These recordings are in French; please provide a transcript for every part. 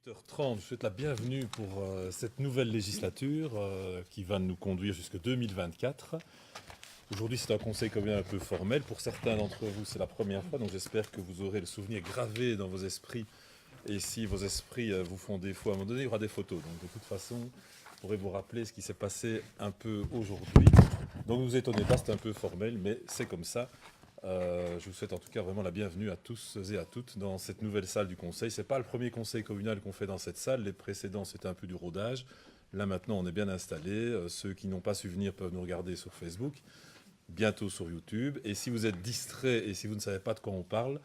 18h30, je souhaite la bienvenue pour cette nouvelle législature qui va nous conduire jusqu'en 2024. Aujourd'hui, c'est un conseil communal un peu formel. Pour certains d'entre vous, c'est la première fois, donc j'espère que vous aurez le souvenir gravé dans vos esprits. Et si vos esprits vous font défaut, à un moment donné, il y aura des photos. Donc de toute façon, vous pourrez vous rappeler ce qui s'est passé un peu aujourd'hui. Donc ne vous étonnez pas, c'est un peu formel, mais c'est comme ça. Je vous souhaite en tout cas vraiment la bienvenue à tous et à toutes dans cette nouvelle salle du Conseil. Ce n'est pas le premier Conseil communal qu'on fait dans cette salle. Les précédents, c'était un peu du rodage. Là, maintenant, on est bien installés. Ceux qui n'ont pas su venir peuvent nous regarder sur Facebook, bientôt sur YouTube. Et si vous êtes distrait et si vous ne savez pas de quoi on parle,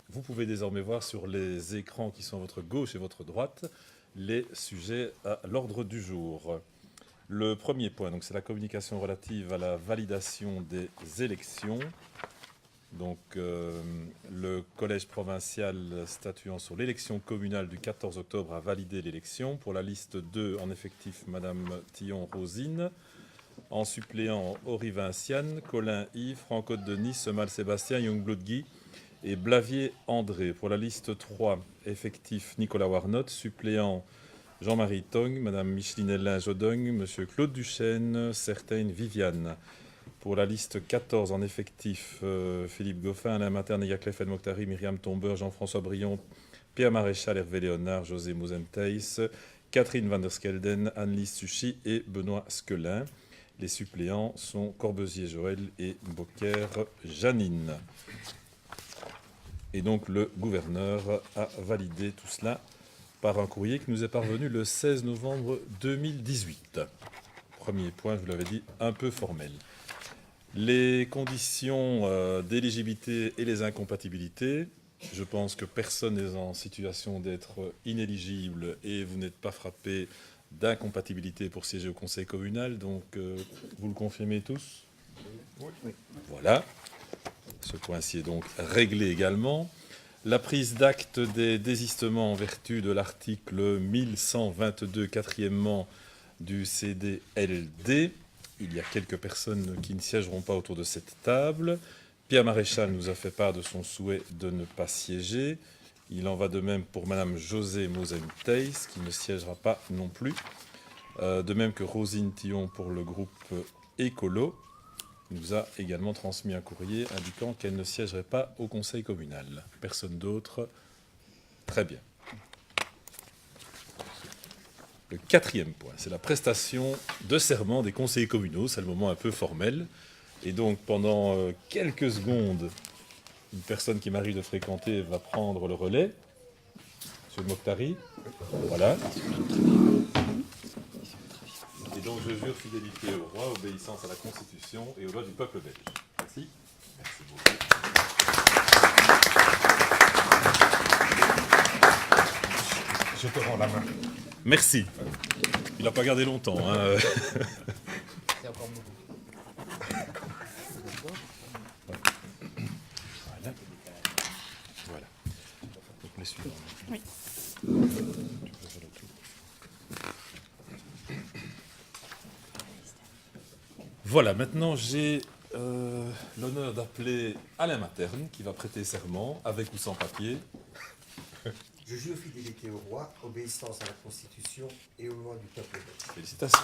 vous pouvez désormais voir sur les écrans qui sont à votre gauche et votre droite les sujets à l'ordre du jour. Le premier point, donc, c'est la communication relative à la validation des élections. Donc, le collège provincial statuant sur l'élection communale du 14 octobre a validé l'élection. Pour la liste 2, en effectif, Madame Tillon-Rosine. En suppléant, Henri Vinciane, Colin Yves, Franco Denis, Semal Sébastien, Youngblood Guy et Blavier André. Pour la liste 3, effectif, Nicolas Warnot. Suppléant, Jean-Marie Tong, Madame Micheline Hellin-Jodogne, Monsieur Claude Duchesne, certaine Viviane. Pour la liste 14, en effectif, Philippe Goffin, Alain Materne, Yaclef El Mokhtari, Myriam Tomber, Jean-François Brion, Pierre Maréchal, Hervé Léonard, José Mouzenteis, Catherine van der Skelden, Anne-Lise Suchy et Benoît Squelin. Les suppléants sont Corbezier Joël et Bocquer Janine. Et donc le gouverneur a validé tout cela par un courrier qui nous est parvenu le 16 novembre 2018. Premier point, je vous l'avais dit, un peu formel. Les conditions d'éligibilité et les incompatibilités, je pense que personne n'est en situation d'être inéligible et vous n'êtes pas frappé d'incompatibilité pour siéger au conseil communal, donc vous le confirmez tous ? Oui. Voilà, ce point-ci est donc réglé également. La prise d'acte des désistements en vertu de l'article 1122, quatrièmement du CDLD. Il y a quelques personnes qui ne siégeront pas autour de cette table. Pierre Maréchal nous a fait part de son souhait de ne pas siéger. Il en va de même pour Madame José Mouzenteis, qui ne siégera pas non plus. De même que Rosine Tillon pour le groupe Écolo. Il nous a également transmis un courrier indiquant qu'elle ne siégerait pas au conseil communal. Personne d'autre. Très bien. Le quatrième point, c'est la prestation de serment des conseillers communaux. C'est le moment un peu formel. Et donc, pendant quelques secondes, une personne qui m'arrive de fréquenter va prendre le relais. Monsieur le Mokhtari. Voilà. Et donc, je jure fidélité au roi, obéissance à la Constitution et aux lois du peuple belge. Merci. Merci beaucoup. Je te rends la main. Merci. Il n'a pas gardé longtemps. Hein. C'est encore beaucoup. Voilà. Donc les suivants. Oui. Voilà, maintenant j'ai l'honneur d'appeler Alain Materne qui va prêter serment, avec ou sans papier. Je jure fidélité au roi, obéissance à la Constitution et aux lois du peuple belge. Félicitations.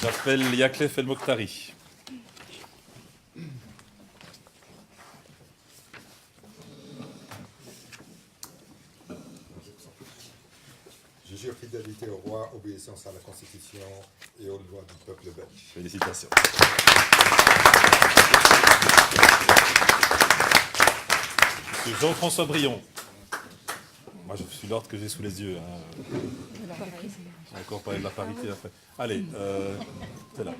J'appelle Yaclef El Mokhtari. Je jure fidélité au roi, obéissance à la Constitution et aux lois du peuple belge. Félicitations. Monsieur Jean-François Brion. Moi, je suis l'ordre que j'ai sous les yeux. Hein. On va encore parler de la parité après. Allez, c'est là.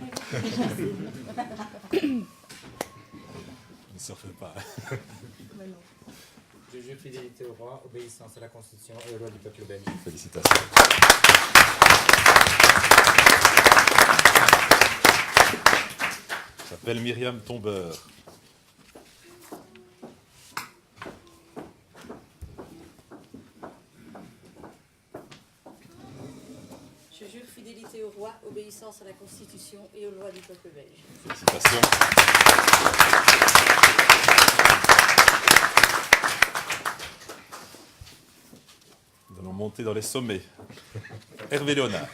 Ne surfez pas. Je jure fidélité au roi, obéissance à la Constitution et aux lois du peuple belge. Félicitations. J'appelle Myriam Tomber. Je jure fidélité au roi, obéissance à la Constitution et aux lois du peuple belge. Félicitations. allons monter dans les sommets. Hervé Léonard.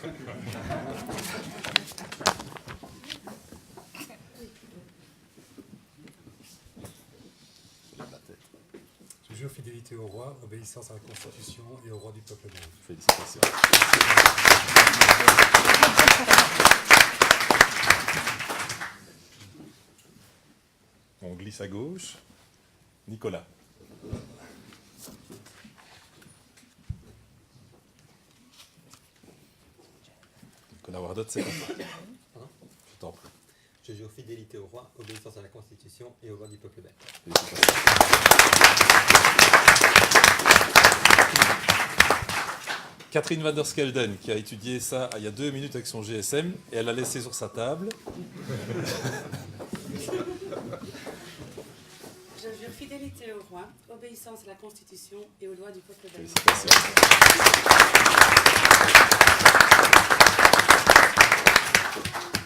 Je jure fidélité au roi, obéissance à la Constitution et au roi du peuple belge. Félicitations. On glisse à gauche. Nicolas. Nicolas Wardot, c'est comme ça. Je t'en prie. Je jure fidélité au roi, obéissance à la Constitution et aux lois du peuple belge. Félicitations. Catherine van der Skelden, qui a étudié ça il y a 2 minutes avec son GSM, et elle l'a laissé sur sa table. Je jure fidélité au roi, obéissance à la Constitution et aux lois du peuple belge. Félicitations.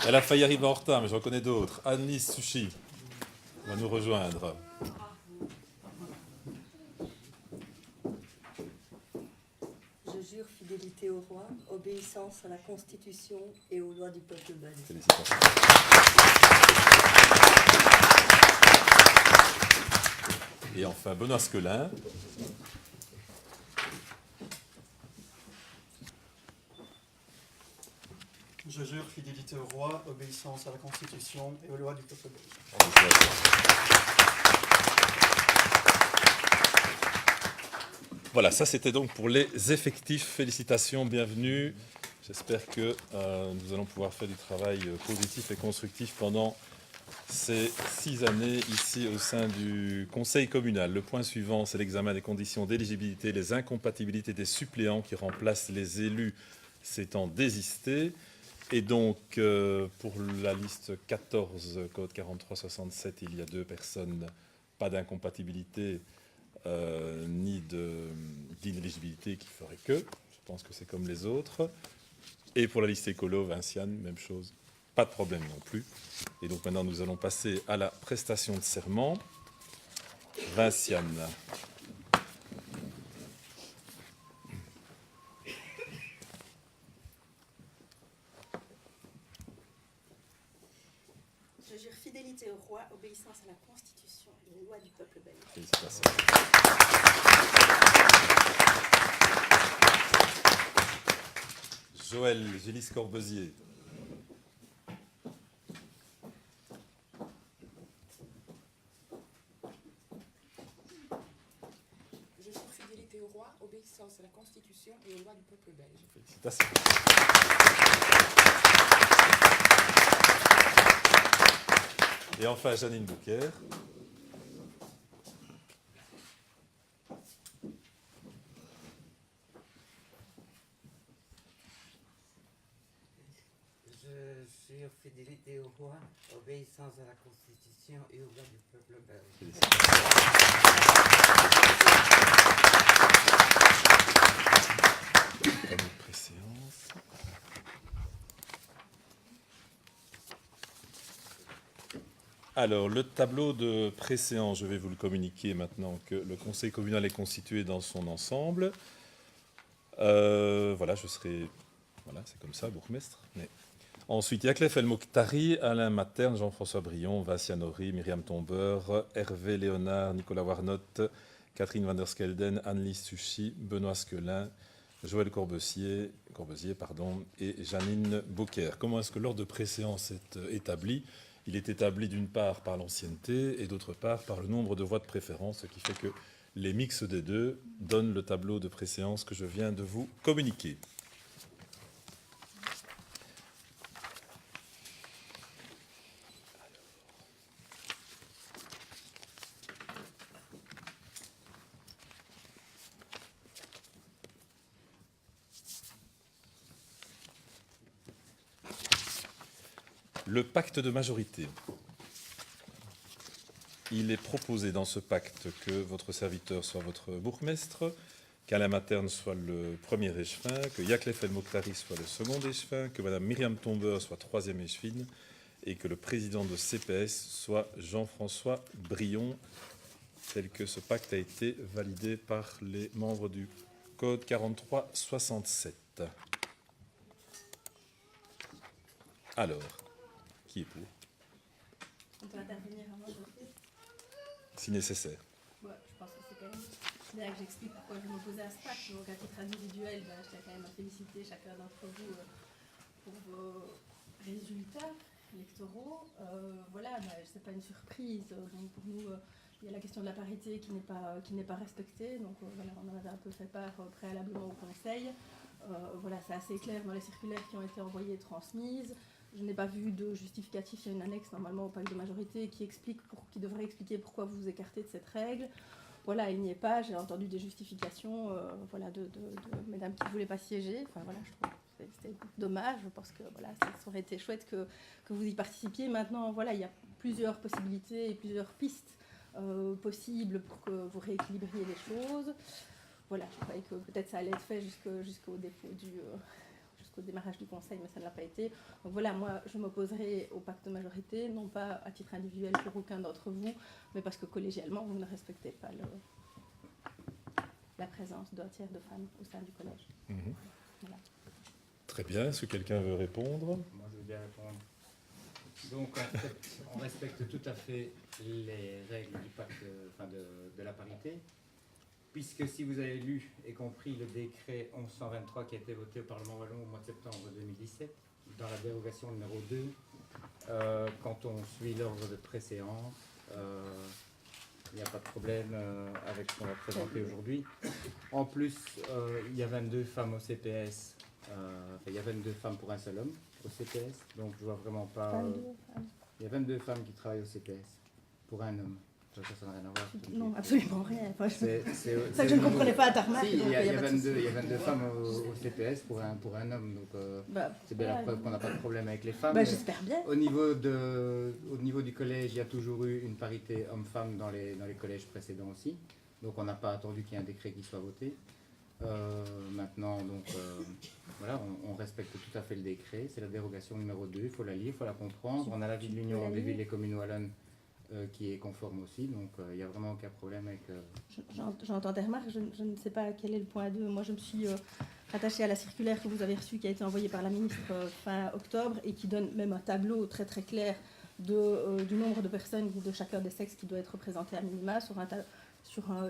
Elle a failli arriver en retard, mais j'en connais d'autres. Anne-Lise Sushi va nous rejoindre. Je jure fidélité au roi, obéissance à la Constitution et aux lois du peuple belge. Félicitations. Et enfin, Benoît Squelin. Je jure fidélité au roi, obéissance à la Constitution et aux lois du peuple belge. Voilà, ça c'était donc pour les effectifs. Félicitations, bienvenue. J'espère que nous allons pouvoir faire du travail positif et constructif pendant ces 6 années ici au sein du Conseil communal. Le point suivant, c'est l'examen des conditions d'éligibilité, les incompatibilités des suppléants qui remplacent les élus s'étant désistés. Et donc, pour la liste 14, code 4367, il y a 2 personnes, pas d'incompatibilité ni d'inéligibilité qui ferait que. Je pense que c'est comme les autres. Et pour la liste écolo, Vinciane, même chose. Pas de problème non plus. Et donc maintenant, nous allons passer à la prestation de serment. Vinciane. Je jure fidélité au roi, obéissance à la Constitution et aux lois du peuple belge. Félicitations. Joël Gélis-Corbezier. Je jure fidélité au roi, obéissance à la Constitution et aux lois du peuple belge. Félicitations. Et enfin, Janine Bouquer. Je jure fidélité au roi, obéissance à la Constitution et aux lois du peuple belge. Félicitations. Tableau de préséance. Alors, le tableau de préséance, je vais vous le communiquer maintenant que le conseil communal est constitué dans son ensemble. Voilà, je serai... Voilà, c'est comme ça, bourgmestre. Mais... Ensuite, Yaklef El Mokhtari, Alain Materne, Jean-François Brion, Vinciane Horry, Myriam Tombeur, Hervé Léonard, Nicolas Warnot, Catherine van der Skelden, Anne-Lise Suchi, Benoît Squelin, Joël Corbezier, et Janine Bouquer. Comment est-ce que l'ordre de préséance est établi ? Il est établi d'une part par l'ancienneté et d'autre part par le nombre de voix de préférence, ce qui fait que les mix des deux donnent le tableau de préséance que je viens de vous communiquer. Le pacte de majorité. Il est proposé dans ce pacte que votre serviteur soit votre bourgmestre, qu'Alain Materne soit le premier échevin, que Yaklef El Mokhtari soit le second échevin, que Madame Myriam Tombeur soit troisième échevine et que le président de CPS soit Jean-François Brion, tel que ce pacte a été validé par les membres du code 4367. Alors, qui est pour? On peut intervenir avant de faire. Si nécessaire. Ouais, je pense que c'est quand même bien que j'explique pourquoi je m'opposais à ce pacte. Donc, à titre individuel, je tiens quand même à féliciter chacun d'entre vous pour vos résultats électoraux. Voilà, c'est pas une surprise. Donc, pour nous, il y a la question de la parité qui n'est pas respectée. Donc, voilà, on en avait un peu fait part préalablement au Conseil. Voilà, c'est assez clair dans les circulaires qui ont été envoyées et transmises. Je n'ai pas vu de justificatif, il y a une annexe normalement au pacte de majorité qui devrait expliquer pourquoi vous vous écartez de cette règle. Voilà, il n'y est pas, j'ai entendu des justifications voilà, de mesdames qui ne voulaient pas siéger. Enfin voilà, je trouve que c'était dommage, je pense que voilà, ça aurait été chouette que vous y participiez. Maintenant, voilà, il y a plusieurs possibilités et plusieurs pistes possibles pour que vous rééquilibriez les choses. Voilà, je croyais que peut-être ça allait être fait jusqu'au dépôt jusqu'au démarrage du Conseil, mais ça ne l'a pas été. Donc voilà, moi, je m'opposerai au pacte de majorité, non pas à titre individuel pour aucun d'entre vous, mais parce que collégialement, vous ne respectez pas la présence d'un tiers de femmes au sein du collège. Voilà. Très bien, est-ce que quelqu'un veut répondre? Moi, je veux bien répondre. Donc, en fait, on respecte tout à fait les règles du pacte de la parité, puisque si vous avez lu et compris le décret 1123 qui a été voté au Parlement wallon au mois de septembre 2017, dans la dérogation numéro 2, quand on suit l'ordre de préséance, il n'y a pas de problème avec ce qu'on va présenter aujourd'hui. En plus, il y a 22 femmes au CPS, il y a 22 femmes pour un seul homme au CPS, donc je vois vraiment pas... il y a 22 femmes qui travaillent au CPS pour un homme. Ça n'a rien à voir. Non, absolument rien. C'est ça que je ne comprenais pas à ta remarque. Si, il y a 22 femmes au CPS pour un homme, donc c'est bien la preuve qu'on n'a pas de problème avec les femmes. J'espère bien. Au niveau du collège, il y a toujours eu une parité homme-femme dans les collèges précédents aussi, donc on n'a pas attendu qu'il y ait un décret qui soit voté. Maintenant, donc voilà, on respecte tout à fait le décret, c'est la dérogation numéro 2, il faut la lire, il faut la comprendre. On a l'avis de l'Union des villes et communes wallonnes qui est conforme aussi, donc il n'y a vraiment aucun problème avec... J'entends tes remarques, je ne sais pas quel est le point 2. Moi, je me suis rattachée à la circulaire que vous avez reçue, qui a été envoyée par la ministre fin octobre, et qui donne même un tableau très très clair du nombre de personnes de chacun des sexes qui doit être représenté à minima sur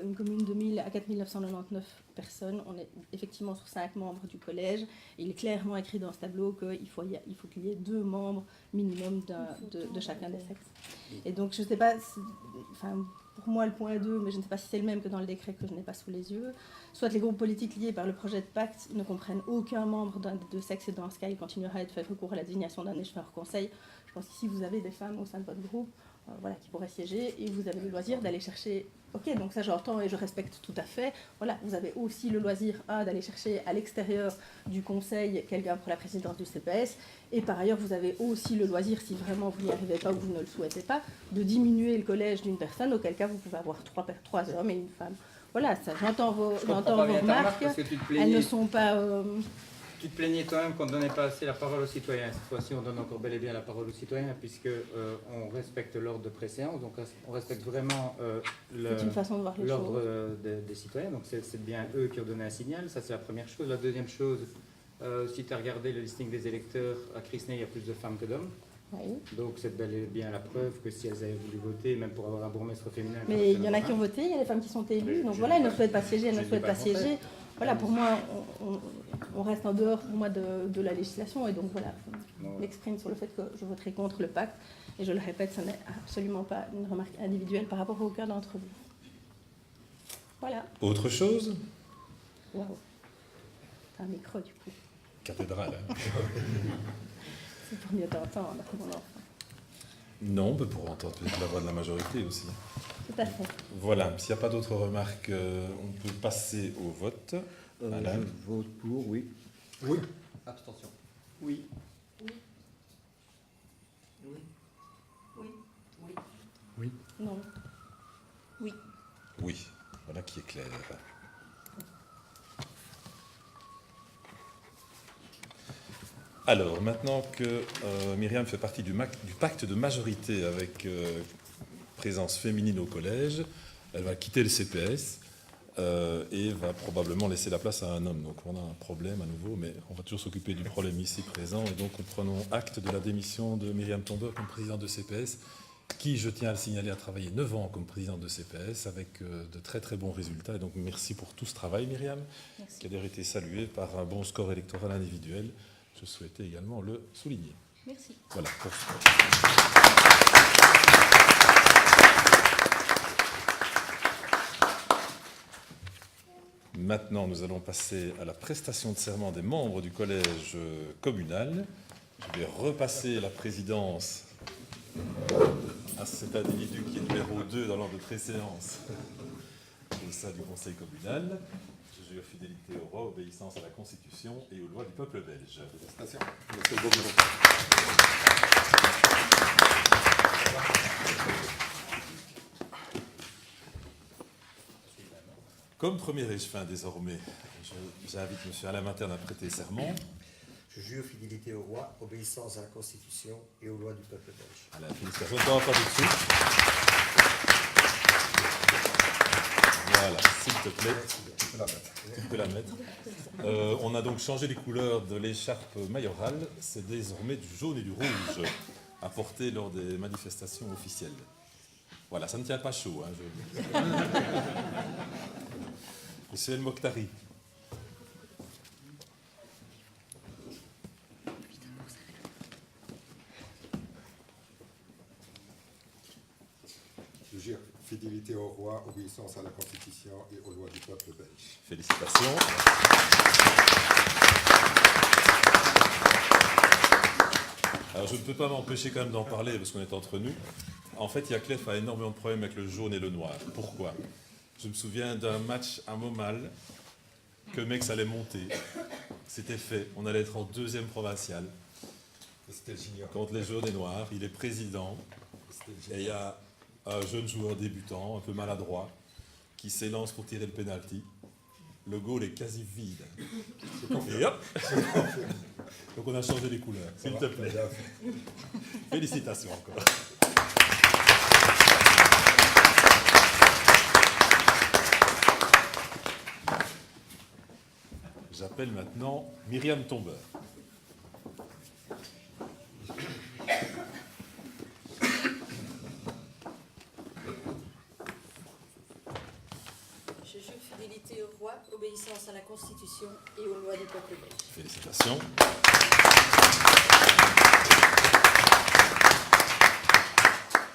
une commune de 1000 à 4999 personnes. On est effectivement sur 5 membres du collège. Et il est clairement écrit dans ce tableau qu'il faut qu'il y ait 2 membres minimum de chacun des sexes. Et donc, je ne sais pas, pour moi, le point 2, mais je ne sais pas si c'est le même que dans le décret que je n'ai pas sous les yeux. Soit les groupes politiques liés par le projet de pacte ne comprennent aucun membre d'un des 2 sexes, et dans ce cas, il continuera à être fait recours à la désignation d'un échelon hors conseil. Je pense qu'ici, vous avez des femmes au sein de votre groupe voilà, qui pourraient siéger, et vous avez le loisir d'aller chercher... Ok, donc ça j'entends et je respecte tout à fait. Voilà, vous avez aussi le loisir d'aller chercher à l'extérieur du conseil quelqu'un pour la présidence du CPS, et par ailleurs vous avez aussi le loisir, si vraiment vous n'y arrivez pas ou vous ne le souhaitez pas, de diminuer le collège d'une personne, auquel cas vous pouvez avoir 3 hommes et une femme. Voilà, ça, j'entends vos remarques, elles ne sont pas... Tu te plaignais toi-même qu'on ne donnait pas assez la parole aux citoyens. Cette fois-ci, on donne encore bel et bien la parole aux citoyens, puisque on respecte l'ordre de préséance, donc on respecte vraiment l'ordre des citoyens. Donc c'est bien eux qui ont donné un signal, ça c'est la première chose. La deuxième chose, si tu as regardé le listing des électeurs, à Crisney, il y a plus de femmes que d'hommes. Oui. Donc c'est bel et bien la preuve que si elles avaient voulu voter, même pour avoir un bourgmestre féminin... Mais il y en a qui ont voté, il y a des femmes qui sont élues, donc voilà, elles ne souhaitent pas siéger, elles ne souhaitent pas siéger. Voilà, pour moi, on reste en dehors pour moi de la législation, et donc voilà, je m'exprime sur le fait que je voterai contre le pacte, et je le répète, ce n'est absolument pas une remarque individuelle par rapport à aucun d'entre vous. Voilà. Autre chose? Waouh. T'as un micro du coup. Cathédrale. Hein. C'est pour mieux t'entendre, mon enfant. Non, mais pour entendre la voix de la majorité aussi. Tout à fait. Voilà, s'il n'y a pas d'autres remarques, on peut passer au vote. Je vote pour, oui. Oui. Abstention. Oui. Oui. Oui. Oui. Oui. Non. Oui. Oui, voilà qui est clair. Alors, maintenant que Myriam fait partie du pacte de majorité avec présence féminine au collège, elle va quitter le CPS. et va probablement laisser la place à un homme. Donc on a un problème à nouveau, mais on va toujours s'occuper du problème ici présent. Et donc nous prenons acte de la démission de Myriam Tomber comme présidente de CPS, qui, je tiens à le signaler, a travaillé 9 ans comme présidente de CPS avec de très très bons résultats. Et donc merci pour tout ce travail, Myriam, Merci. qui a d'ailleurs été salué par un bon score électoral individuel. Je souhaitais également le souligner. Merci. Voilà. Maintenant, nous allons passer à la prestation de serment des membres du collège communal. Je vais repasser la présidence à cet individu qui est numéro 2 dans l'ordre de préséance au sein du conseil communal. Je jure fidélité au roi, obéissance à la Constitution et aux lois du peuple belge. Félicitations. Monsieur le Bourgeois. Comme premier échevin désormais, j'invite M. Alain Materne à prêter serment. Je jure fidélité au roi, obéissance à la Constitution et aux lois du peuple belge. Alain, félicitations. On ne pas tout de suite. Voilà, s'il te plaît. Tu peux la mettre. On a donc changé les couleurs de l'écharpe mayorale. C'est désormais du jaune et du rouge à porter lors des manifestations officielles. Voilà, ça ne tient pas chaud. Hein, Monsieur El Mokhtari. Je jure fidélité au roi, obéissance à la Constitution et aux lois du peuple belge. Félicitations. Alors je ne peux pas m'empêcher quand même d'en parler parce qu'on est entre nous. En fait, Yaclef a énormément de problèmes avec le jaune et le noir. Pourquoi? Je me souviens d'un match à Montmal que Mex allait monter. C'était fait. On allait être en 2e provincial. C'était junior. Contre les jaunes et noirs. Il est président. Et il y a un jeune joueur débutant, un peu maladroit, qui s'élance pour tirer le penalty. Le goal est quasi vide. Et hop. Donc on a changé les couleurs. S'il te plaît. Félicitations encore. J'appelle maintenant Myriam Tomber. Je jure fidélité au roi, obéissance à la Constitution et aux lois du peuple belge. Félicitations.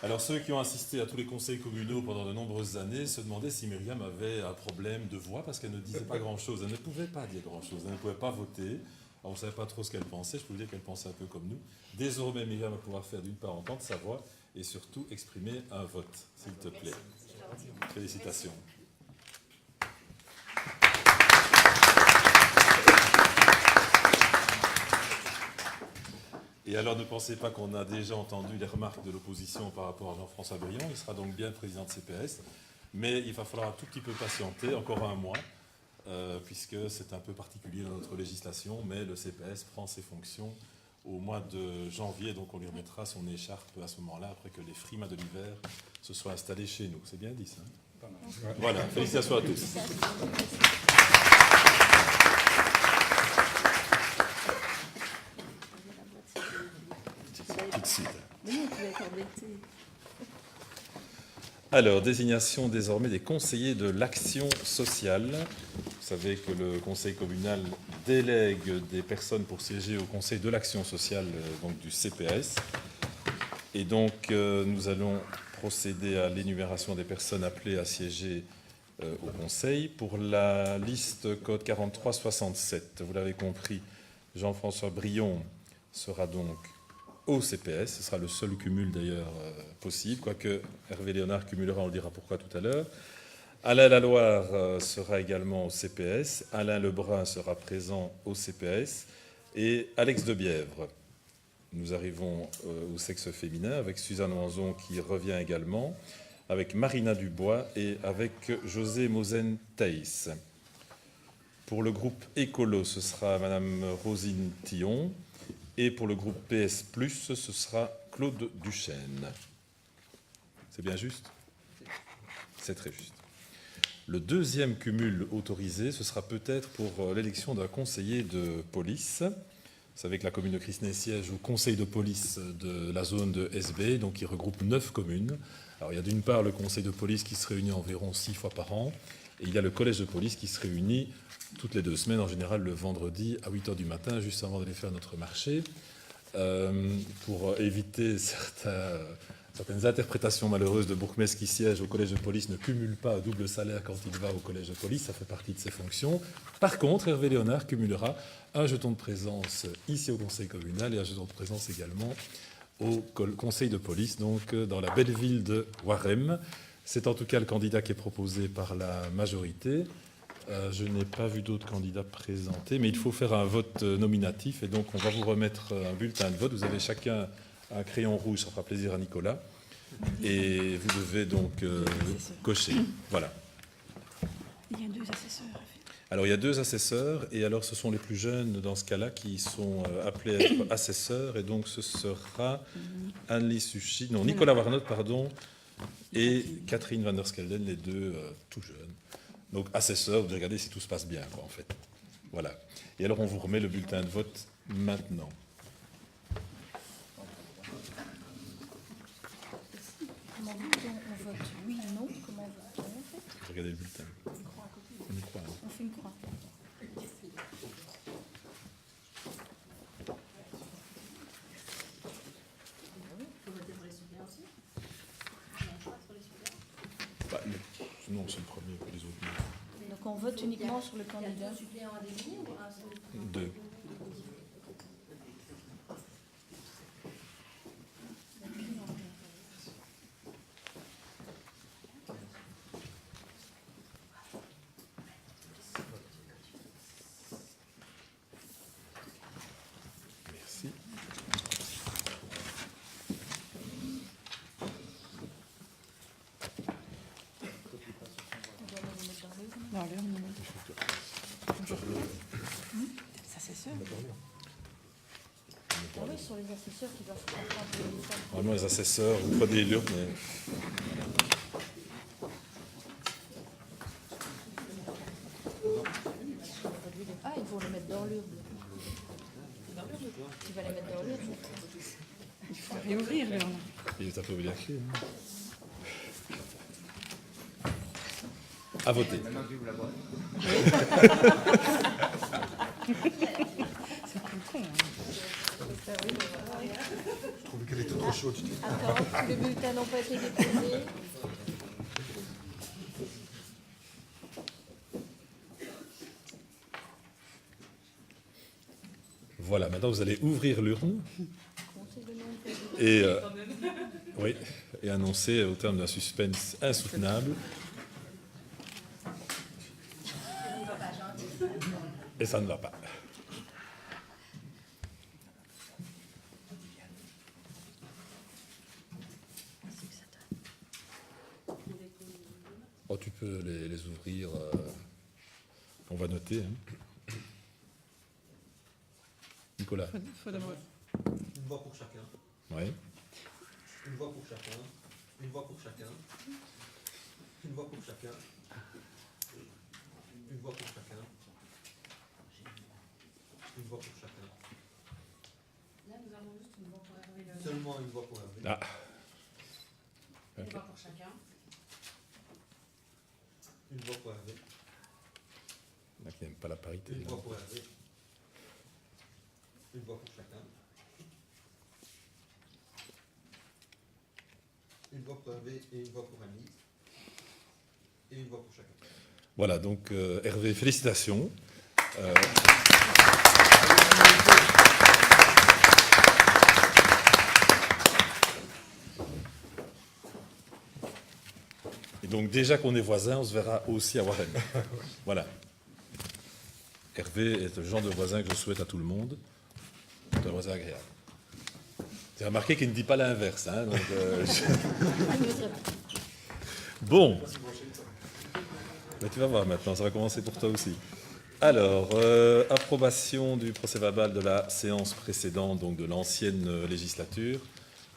Alors ceux qui ont assisté à tous les conseils communaux pendant de nombreuses années se demandaient si Myriam avait un problème de voix parce qu'elle ne disait pas grand-chose. Elle ne pouvait pas dire grand-chose, elle ne pouvait pas voter. Alors on ne savait pas trop ce qu'elle pensait, je peux vous dire qu'elle pensait un peu comme nous. Désormais, Myriam va pouvoir faire d'une part entendre sa voix et surtout exprimer un vote, s'il te plaît. Félicitations. Et alors ne pensez pas qu'on a déjà entendu les remarques de l'opposition par rapport à Jean-François Brion, il sera donc bien président de CPS, mais il va falloir un tout petit peu patienter, encore un mois, puisque c'est un peu particulier dans notre législation, mais le CPS prend ses fonctions au mois de janvier, donc on lui remettra son écharpe à ce moment-là, après que les frimas de l'hiver se soient installés chez nous. C'est bien dit ça, hein? Voilà, félicitations à tous. Tout de suite. Alors, désignation désormais des conseillers de l'action sociale. Vous savez que le conseil communal délègue des personnes pour siéger au conseil de l'action sociale donc du CPS. Et donc, nous allons procéder à l'énumération des personnes appelées à siéger au conseil. Pour la liste code 4367, vous l'avez compris, Jean-François Brion sera donc au CPS, ce sera le seul cumul d'ailleurs possible, quoique Hervé Léonard cumulera, on le dira pourquoi tout à l'heure. Alain Laloire sera également au CPS, Alain Lebrun sera présent au CPS et Alex Debièvre. Nous arrivons au sexe féminin avec Suzanne Wanzon qui revient également, avec Marina Dubois et avec José Mosen-Thaïs. Pour le groupe Écolo, ce sera Madame Rosine Tillon. Et pour le groupe PS+, ce sera Claude Duchesne. C'est bien juste? C'est très juste. Le deuxième cumul autorisé, ce sera peut-être pour l'élection d'un conseiller de police. Vous savez que la commune de Crisnay siège au conseil de police de la zone de SB, donc qui regroupe 9 communes. Alors il y a d'une part le conseil de police qui se réunit environ 6 fois par an, et il y a le collège de police qui se réunit toutes les 2 semaines, en général le vendredi à 8h du matin, juste avant d'aller faire notre marché, pour éviter certaines interprétations malheureuses de bourgmestre qui siège au collège de police ne cumule pas un double salaire quand il va au collège de police, ça fait partie de ses fonctions. Par contre, Hervé Léonard cumulera un jeton de présence ici au conseil communal et un jeton de présence également au conseil de police, donc dans la belle ville de Warem. C'est en tout cas le candidat qui est proposé par la majorité. Je n'ai pas vu d'autres candidats présentés, mais il faut faire un vote nominatif et donc on va vous remettre un bulletin de vote. Vous avez chacun un crayon rouge, ça fera plaisir à Nicolas. Et vous devez donc cocher. Voilà. Il y a 2 assesseurs. Alors il y a 2 assesseurs, et alors ce sont les plus jeunes dans ce cas-là qui sont appelés à être assesseurs, et donc ce sera Anne-Lise Suchy, non, Nicolas Warnotte, pardon, et Catherine van der Skelden, les 2 tout jeunes. Donc assesseurs, vous devez regarder si tout se passe bien, quoi, en fait. Voilà. Et alors on vous remet le bulletin de vote maintenant. Comment on vote? Oui, non. Comment vote-t-on, en fait? Regardez le bulletin. On y croit. On fait une croix. Non, c'est le premier, les autres non. Donc on vote uniquement sur le candidat. 2. Merci. Dans l'urne. Ça c'est sûr. Ah oui, ce sont les assesseurs qui doivent se comprendre. Vraiment, les assesseurs, vous prenez l'urne. Ah, ils vont les mettre dans l'urne. Tu vas les mettre dans l'urne. Il faut réouvrir l'urne. Il est un peu relaxé. À voter. Maintenant que j'ouvre la boîte. C'est plus con. Je trouve qu'elle était trop chaude. Attends, les bulletins n'ont pas été déposés. Voilà, maintenant vous allez ouvrir l'urne et, oui, et annoncer au terme d'un suspense insoutenable. Et ça ne va pas. Oh, tu peux les ouvrir. On va noter. Hein. Nicolas. Faut d'abord. Une voix pour chacun. Oui. Une voix pour chacun. Une voix pour chacun. Une voix pour chacun. Une voix pour chacun. Une voix pour chacun. Là, nous avons juste une voix pour Hervé. Seulement une voix pour Hervé. Ah. Une voix pour chacun. Une voix pour Hervé. Là, qui n'aime pas la parité. Une Là. voix pour Hervé. Une voix pour chacun. Une voix pour Hervé et une voix pour Annie. Et une voix pour chacun. Voilà, donc Hervé, félicitations. Et donc déjà qu'on est voisins, on se verra aussi à Warren. Voilà. Hervé est le genre de voisin que je souhaite à tout le monde. C'est un voisin agréable. J'ai remarqué qu'il ne dit pas l'inverse. Hein, donc, Bon. Mais tu vas voir maintenant, ça va commencer pour toi aussi. Alors, approbation du procès-verbal de la séance précédente, donc de l'ancienne législature.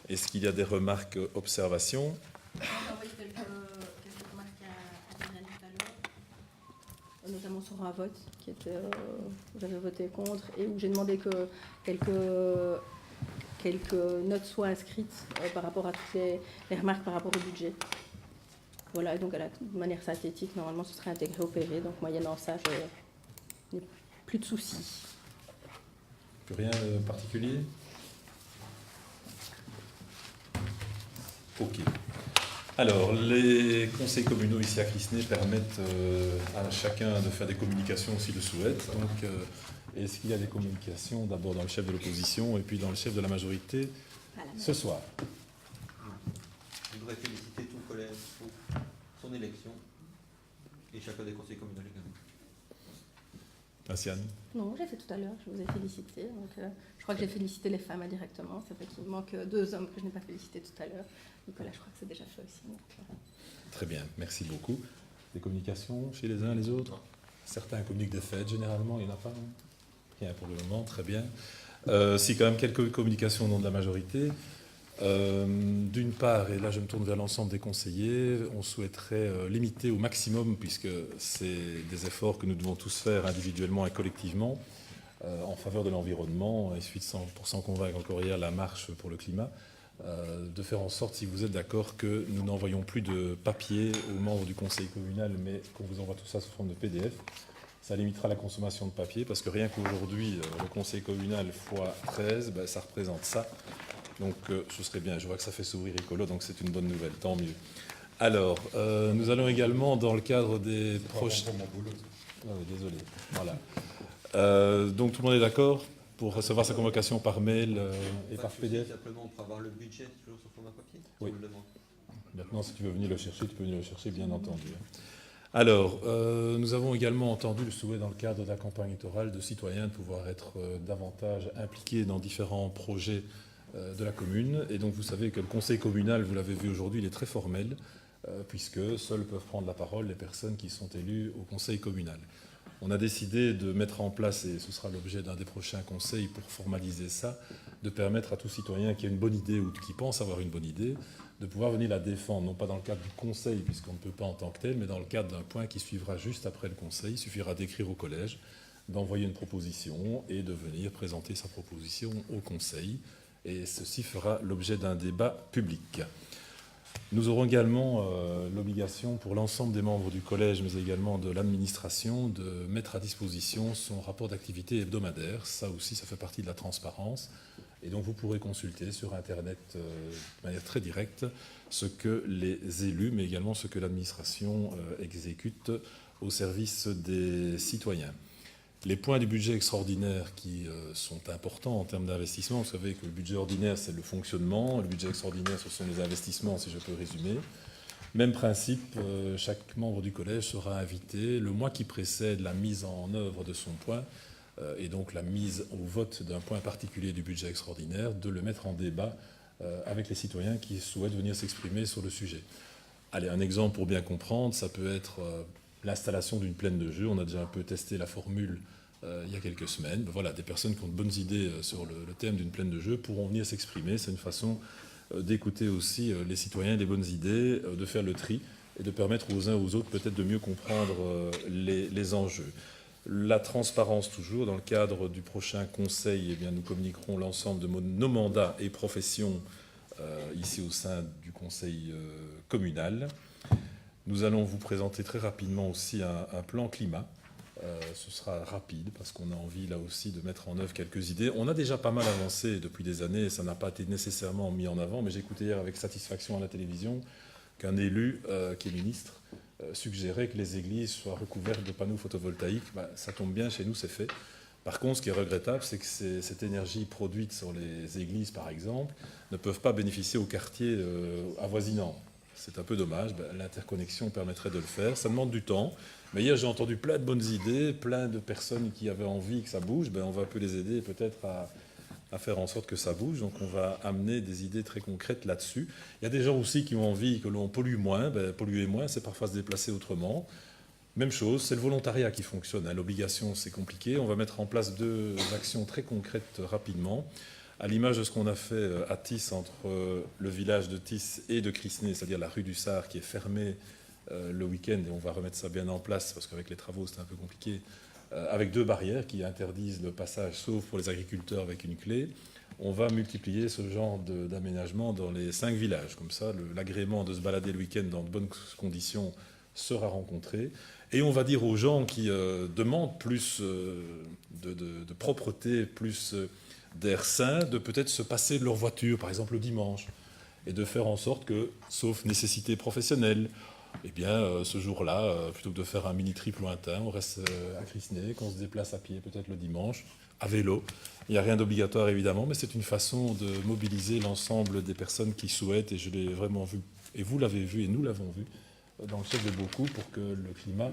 Est-ce qu'il y a des remarques, observations? On a envoyé quelques remarques à Daniel tout à l'heure. notamment sur un vote qui était, où j'avais voté contre et où j'ai demandé que quelques notes soient inscrites par rapport à toutes les remarques par rapport au budget. Voilà, et donc de manière synthétique, normalement ce serait intégré au PV, donc moyennant ça, je n'ai plus de soucis. Plus rien de particulier? Ok. Alors, les conseils communaux ici à Crisnay permettent à chacun de faire des communications s'il le souhaite. Donc, est-ce qu'il y a des communications d'abord dans le chef de l'opposition et puis dans le chef de la majorité ce soir? Je voudrais féliciter tout le collège pour son élection et chacun des conseils communaux également. Asiane? Non, j'ai fait tout à l'heure, je vous ai félicité. Donc, je crois que j'ai félicité les femmes indirectement. C'est vrai qu'il manque 2 hommes que je n'ai pas félicités tout à l'heure. Nicolas, je crois que c'est déjà fait aussi. Donc, voilà. Très bien, merci beaucoup. Des communications chez les uns et les autres? Certains communiquent des fêtes, généralement, il n'y en a pas. Rien pour le moment, très bien. Si, quand même, quelques communications au nom de la majorité. D'une part, et là je me tourne vers l'ensemble des conseillers, on souhaiterait limiter au maximum, puisque c'est des efforts que nous devons tous faire individuellement et collectivement, en faveur de l'environnement. Il suffit pour s'en convaincre encore hier la marche pour le climat, de faire en sorte, si vous êtes d'accord, que nous n'envoyons plus de papier aux membres du conseil communal, mais qu'on vous envoie tout ça sous forme de PDF. Ça limitera la consommation de papier, parce que rien qu'aujourd'hui, le conseil communal fois 13, ben, ça représente ça. Donc ce serait bien, je vois que ça fait sourire Écolo, donc c'est une bonne nouvelle, tant mieux. Alors, nous allons également, dans le cadre des prochains... désolé, voilà. Donc tout le monde est d'accord pour recevoir sa convocation par mail et par PDF? Simplement pour avoir le budget, toujours sur format papier. Oui. On le demande. Maintenant, si tu veux venir le chercher, tu peux venir le chercher, bien entendu. Alors, nous avons également entendu le souhait dans le cadre de la campagne électorale de citoyens de pouvoir être davantage impliqués dans différents projets de la commune. Et donc vous savez que le conseil communal, vous l'avez vu aujourd'hui, il est très formel, puisque seuls peuvent prendre la parole les personnes qui sont élues au conseil communal. On a décidé de mettre en place, et ce sera l'objet d'un des prochains conseils pour formaliser ça, de permettre à tout citoyen qui a une bonne idée ou qui pense avoir une bonne idée, de pouvoir venir la défendre, non pas dans le cadre du conseil, puisqu'on ne peut pas en tant que tel, mais dans le cadre d'un point qui suivra juste après le conseil. Il suffira d'écrire au collège, d'envoyer une proposition et de venir présenter sa proposition au conseil. Et ceci fera l'objet d'un débat public. Nous aurons également l'obligation pour l'ensemble des membres du collège, mais également de l'administration, de mettre à disposition son rapport d'activité hebdomadaire. Ça aussi, ça fait partie de la transparence. Et donc vous pourrez consulter sur Internet de manière très directe ce que les élus, mais également ce que l'administration exécute au service des citoyens. Les points du budget extraordinaire qui sont importants en termes d'investissement, vous savez que le budget ordinaire, c'est le fonctionnement, le budget extraordinaire, ce sont les investissements, si je peux résumer. Même principe, chaque membre du collège sera invité le mois qui précède la mise en œuvre de son point, et donc la mise au vote d'un point particulier du budget extraordinaire, de le mettre en débat avec les citoyens qui souhaitent venir s'exprimer sur le sujet. Allez, un exemple pour bien comprendre, ça peut être l'installation d'une plaine de jeu. On a déjà un peu testé la formule il y a quelques semaines. Ben voilà, des personnes qui ont de bonnes idées sur le thème d'une plaine de jeu pourront venir s'exprimer. C'est une façon d'écouter aussi les citoyens, les bonnes idées, de faire le tri et de permettre aux uns aux autres peut-être de mieux comprendre les enjeux. La transparence toujours. Dans le cadre du prochain conseil, eh bien, nous communiquerons l'ensemble de nos mandats et professions ici au sein du conseil communal. Nous allons vous présenter très rapidement aussi un plan climat. Ce sera rapide parce qu'on a envie là aussi de mettre en œuvre quelques idées. On a déjà pas mal avancé depuis des années et ça n'a pas été nécessairement mis en avant, mais j'ai écouté hier avec satisfaction à la télévision qu'un élu qui est ministre suggérait que les églises soient recouvertes de panneaux photovoltaïques. Ben, ça tombe bien, chez nous c'est fait. Par contre, ce qui est regrettable, c'est que cette énergie produite sur les églises, par exemple, ne peuvent pas bénéficier aux quartiers avoisinants. C'est un peu dommage, ben, l'interconnexion permettrait de le faire. Ça demande du temps. Mais hier, j'ai entendu plein de bonnes idées, plein de personnes qui avaient envie que ça bouge. Ben, on va un peu les aider peut-être à faire en sorte que ça bouge. Donc on va amener des idées très concrètes là-dessus. Il y a des gens aussi qui ont envie que l'on pollue moins. Ben, polluer moins, c'est parfois se déplacer autrement. Même chose, c'est le volontariat qui fonctionne. L'obligation, c'est compliqué. On va mettre en place 2 actions très concrètes rapidement. À l'image de ce qu'on a fait à Tis, entre le village de Tis et de Crisnay, c'est-à-dire la rue du Sard qui est fermée le week-end, et on va remettre ça bien en place, parce qu'avec les travaux, c'est un peu compliqué, avec 2 barrières qui interdisent le passage, sauf pour les agriculteurs avec une clé. On va multiplier ce genre d'aménagement dans les 5 villages. Comme ça, l'agrément de se balader le week-end dans de bonnes conditions sera rencontré. Et on va dire aux gens qui demandent plus de propreté, plus d'air sain, de peut-être se passer de leur voiture, par exemple le dimanche, et de faire en sorte que, sauf nécessité professionnelle, eh bien, ce jour-là, plutôt que de faire un mini-trip lointain, on reste à Crisnay, qu'on se déplace à pied peut-être le dimanche, à vélo. Il n'y a rien d'obligatoire évidemment, mais c'est une façon de mobiliser l'ensemble des personnes qui souhaitent, et je l'ai vraiment vu, et vous l'avez vu, et nous l'avons vu, dans le chef de beaucoup, pour que le climat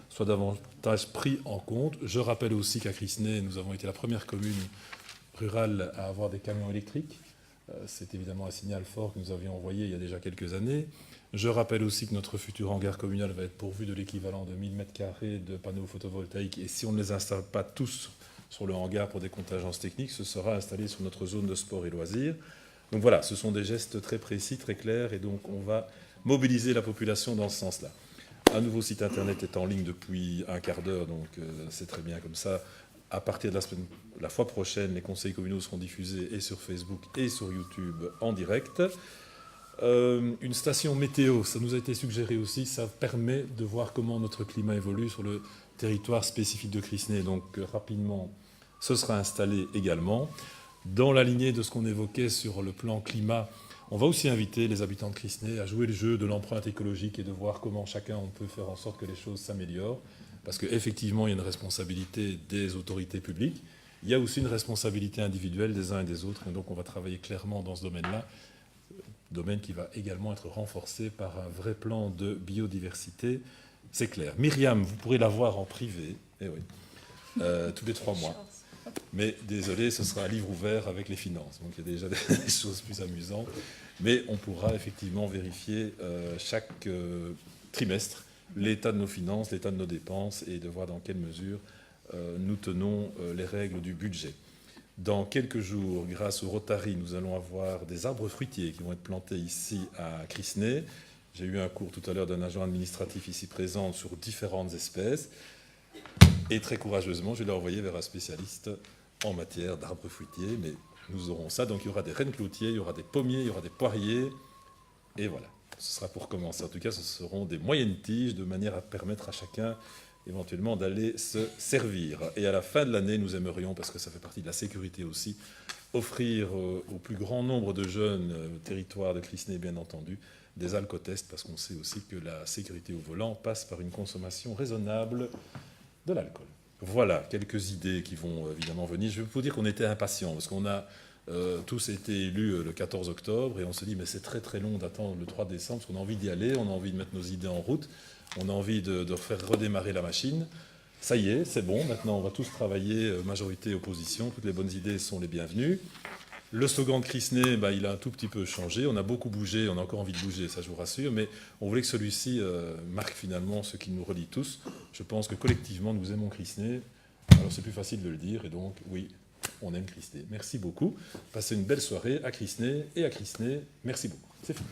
soit davantage pris en compte. Je rappelle aussi qu'à Crisnay, nous avons été la première commune rurale à avoir des camions électriques. C'est évidemment un signal fort que nous avions envoyé il y a déjà quelques années. Je rappelle aussi que notre futur hangar communal va être pourvu de l'équivalent de 1000 m² de panneaux photovoltaïques. Et si on ne les installe pas tous sur le hangar pour des contingences techniques, ce sera installé sur notre zone de sport et loisirs. Donc voilà, ce sont des gestes très précis, très clairs. Et donc on va mobiliser la population dans ce sens-là. Un nouveau site internet est en ligne depuis un quart d'heure, donc c'est très bien comme ça. À partir de la fois prochaine, les conseils communaux seront diffusés et sur Facebook et sur YouTube en direct. Une station météo, ça nous a été suggéré aussi, ça permet de voir comment notre climat évolue sur le territoire spécifique de Crisnay. Donc rapidement, ce sera installé également. Dans la lignée de ce qu'on évoquait sur le plan climat, on va aussi inviter les habitants de Crisnay à jouer le jeu de l'empreinte écologique et de voir comment chacun on peut faire en sorte que les choses s'améliorent. Parce qu'effectivement, il y a une responsabilité des autorités publiques. Il y a aussi une responsabilité individuelle des uns et des autres. Et donc, on va travailler clairement dans ce domaine-là. Domaine qui va également être renforcé par un vrai plan de biodiversité. C'est clair. Myriam, vous pourrez la voir en privé. Eh oui. Tous les 3 mois. Mais désolé, ce sera un livre ouvert avec les finances. Donc, il y a déjà des choses plus amusantes. Mais on pourra effectivement vérifier chaque trimestre l'état de nos finances, l'état de nos dépenses et de voir dans quelle mesure nous tenons les règles du budget. Dans quelques jours, grâce au Rotary, nous allons avoir des arbres fruitiers qui vont être plantés ici à Crisnay. J'ai eu un cours tout à l'heure d'un agent administratif ici présent sur différentes espèces. Et très courageusement, je l'ai envoyé vers un spécialiste en matière d'arbres fruitiers. Mais nous aurons ça. Donc il y aura des rennes cloutiers, il y aura des pommiers, il y aura des poiriers. Et voilà. Ce sera pour commencer. En tout cas, ce seront des moyennes tiges de manière à permettre à chacun éventuellement d'aller se servir. Et à la fin de l'année, nous aimerions, parce que ça fait partie de la sécurité aussi, offrir au plus grand nombre de jeunes territoires de Crisnay, bien entendu, des alcotests, parce qu'on sait aussi que la sécurité au volant passe par une consommation raisonnable de l'alcool. Voilà, quelques idées qui vont évidemment venir. Je vais vous dire qu'on était impatients, parce qu'on a tous été élus le 14 octobre, et on se dit, mais c'est très très long d'attendre le 3 décembre, parce qu'on a envie d'y aller, on a envie de mettre nos idées en route, on a envie de faire redémarrer la machine. Ça y est, c'est bon, maintenant on va tous travailler, majorité, opposition, toutes les bonnes idées sont les bienvenues. Le slogan de Crisnay, il a un tout petit peu changé, on a beaucoup bougé, on a encore envie de bouger, ça je vous rassure, mais on voulait que celui-ci marque finalement ce qui nous relie tous. Je pense que collectivement nous aimons Crisnay, alors c'est plus facile de le dire, et donc oui, on aime Crisnay. Merci beaucoup, passez une belle soirée à Crisnay et à Crisnay, merci beaucoup, c'est fini.